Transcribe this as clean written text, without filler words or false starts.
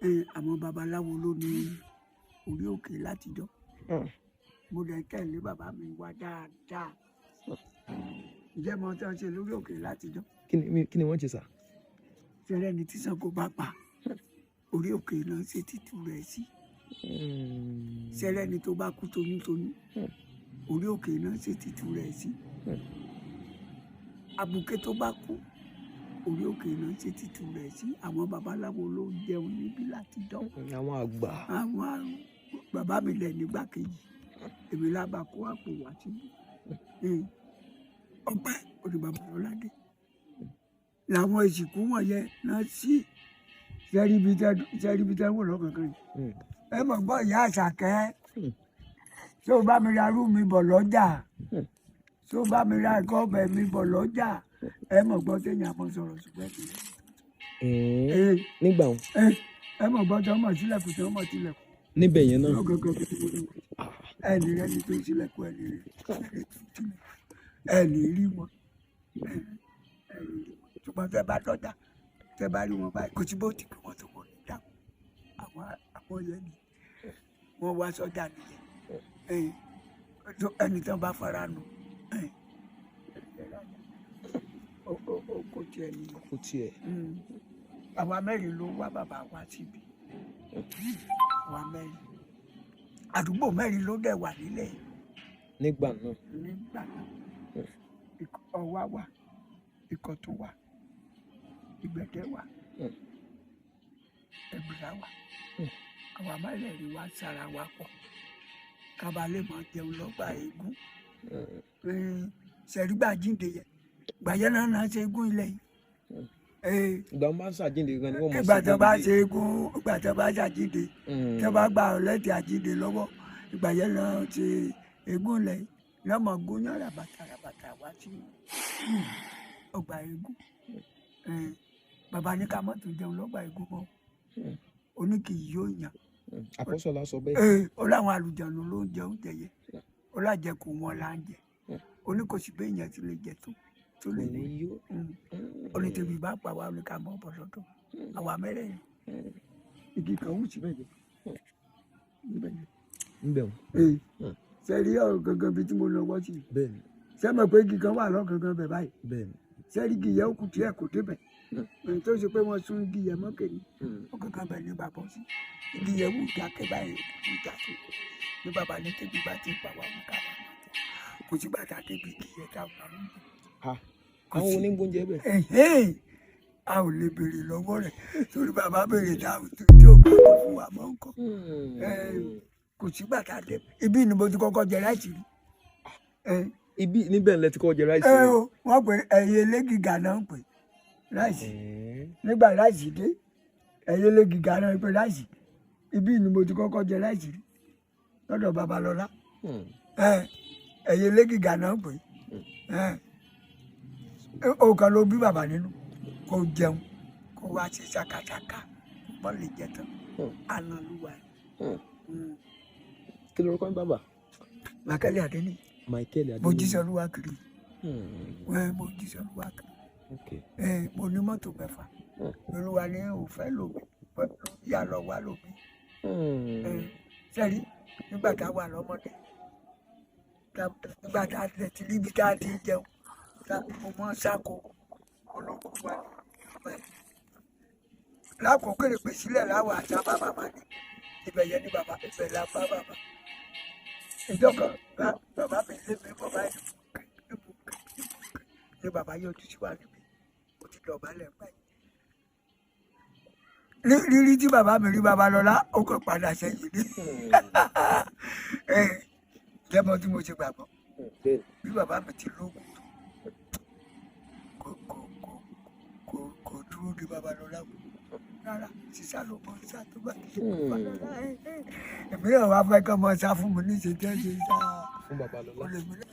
Àwọn babaláwo ló ní orí òkè látijọ́. Mo dẹ̀ tẹ̀lé bàbá mi wá dáadáa. Ǹjẹ́ mo tán ṣe lórí òkè látijọ́? Kí ni wọ́n ṣe sà? Ṣẹlẹ̀ ni tí Ṣàngó bá pa orí òkè náà ṣe títú rẹ̀ sí. Ṣẹlẹ̀ ni tó bá kú toyúntoyún orí òkè náà ṣe títú rẹ̀ sí. Àbùké tó bá kú orí òkè náà ṣe títú rẹ̀ sí. Àwọn babaláwo ló jẹun níbí látijọ́. Àwọn àgbà. Àwọn bàbá mi lẹ̀ nígbà kejì èmi lábàá kó àpò wá síbí. Ọpẹ́ òní Babalọ́ládé làwọn ìsìnkú wọ̀nyẹn náà sí sẹ́ríbi tẹ́ wò lọ́kànkán yìí. Ẹ mọ̀ gbọ́ ìyá Àṣàkẹ́ tó bá mi ra rú mi bọ̀ lọ́jà tó bá mi ra ẹ̀kọ́ ọbẹ̀ mi bọ̀ lọ́jà ẹ mọ̀ gbọ́ téèyàn mọ̀ sọ̀rọ̀ ṣùgbọ́n nígbà wọn. ẹ mọ̀ gbọ́ tí wọ́n mọ̀ sílẹ̀kùn tí wọ́n mọ̀ sílẹ̀kùn. Níbẹ̀ yẹn náà. Ẹni rẹ ni tó sílẹ̀kùn ẹni rí wọn. Ṣùgbọ́n tẹ́ bá dọ́jà tẹ́ bá rí wọn báyìí kò sí bó ti kí wọ́n tó wọ́n ní dáhùn. Àwọn yẹn ni wọ́n wá sọ́jà nìyẹn. Ẹni tán bá fara nù kò tiẹ̀ nìyẹn. Kò tiẹ̀. Àwa mẹ́rin ló wá bàbá wa síbi. Àwa mẹ́rin. Àdúgbò mẹ́rin ló dẹ̀ wà nílẹ̀. Nígbà náà. Nígbà náà. Ọ̀wá wà, Ìkọ̀tún wà, Ìgbẹ̀dẹ̀ wà, Ẹ̀gbìrà wà. Àwa mẹ́rẹ̀ẹ̀rin wá sára wa pọ̀. Kábà lè máa jẹun lọ́gbà eégún. Ṣẹ̀rígbà jíǹde yẹn. Gbàyẹ́ náà ṣe eégún ilẹ̀ yìí. Ìgbà wọn bá ṣàjíǹde gan ni wọ́n mọ̀ sí. Ìgbà tó bá ṣe eégún, ìgbà tó bá ṣàjíǹde, tó bá gba ọ̀lẹ́tì àjíǹde lọ́wọ́, ìgbà yẹn náà ṣe eégún ilẹ̀ yìí. Lọ́mọ gúnyán ràbàtà wá sí ọgbà eégún. Bàbá ní ká mọ́tò jẹun lọ́gbà eégún mọ́. Oní kì í yóò yàn. Àpọ́sọ̀lá sọ bẹ́ẹ̀. Ó láwọn àlùjànnú ló ń jẹ oúnjẹ yẹn. Ó lájẹkù wọn là ń jẹ. Oní kò sí bẹ́ẹ̀ yẹn ti lè jẹ tó lè ní. Oní tèmi bá pa wá ní ká mọ́ bọ̀ lọ́dọ̀. Àwa mẹ́rẹ̀ẹ̀rin. Igi kan wù sí bẹ́ẹ̀ yẹn. Níbẹ̀ wọn. Sẹ́rí ọ̀rọ̀ gangan bíi tí mo lọ wọ́ sí. Bẹ́ẹ̀ni. Ṣé mọ̀ pé igi kan wà lọ́gangan bẹ̀ báyìí? Bẹ́ẹ̀ni. Sẹ́rí igi yẹn ó kù díẹ̀ kò débẹ̀. Tó ṣe pé wọ́n sún igi yẹn mọ́kè ní. Ọ̀gangan bẹ̀ ní bàbá sí. Igi yẹn wù dákẹ́ báyìí wù dákẹ́. Ní bàbá ní tẹ́bí bá ti pa wá mú ká wà mọ́. Kò sí bàtà débi igi yẹn ká wà mú. Àwọn onígbóúnjẹ bẹ̀. A ò lè béèrè lọ́wọ́ rẹ̀ torí bàbá béèrè dáhùn tí ó bá kọ́ fún wa mọ́ nǹkan. Kò sí bàtà dé ibi ni mo ti kọ́kọ́ jẹ ráìsì rí. Ibi níbẹ̀ lẹ ti kọ́kọ́ jẹ ráìsì rí. Wọ́n pè ẹyẹ elégìgà náà ń pè ráìsì. Nígbà ráìsì dé ẹyẹ elégìgà náà ń pè ráìsì. Ibi ni mo ti kọ́kọ́ jẹ ráìsì rí lọ́dọ̀ Babalọ́lá. Ẹyẹ elégìgà náà ń pè. Òkan ló bí bàbá nínú kó jẹun kó wá sí ṣàkàṣàkà bọ́ lè jẹ tán àná lúwa. Kí lorúkọ ní bàbá? Michael Adéní. Michael Adéní. Mo jíṣẹ́ Olúwa kiri. Mo jíṣẹ́ Olúwa kiri. Mo ní mọ́tò mẹ́fà. Olúwa ní òfẹ́ lòmí yà lọ wá lòmí. Sẹ́rí nígbà tá a wà lọ́mọdé nígbà tá a tẹ̀ tí níbi tá a ti jẹun mo mọ́ sáko olóko wà ní lákòókò pè sílẹ̀ láwọ̀ àṣà bàbá máa ní ibẹ̀ yẹn ní bàbá ibẹ̀ la bá bàbá ìjọkọ̀ bàbá mi lé mi bọ̀ báyìí ní bàbá yóò tún sí wà níbi ó ti dọ̀bálẹ̀ báyìí. Rírí tí bàbá mi rí Babalọ́lá ó kàn padà sẹ́yìn ní jẹ́mọ́ tí mo ṣe gbàgbọ́ bí bàbá mi ti lóògùn kò dúró de Babalọ́lá wò rárá sísá ló mọ sá tó bá ti ṣe Babalọ́lá èmi náà wá fẹ́ kọ́ mọ sá fún mi ní ìṣèjẹ́ ṣe sá fún Babalọ́lá.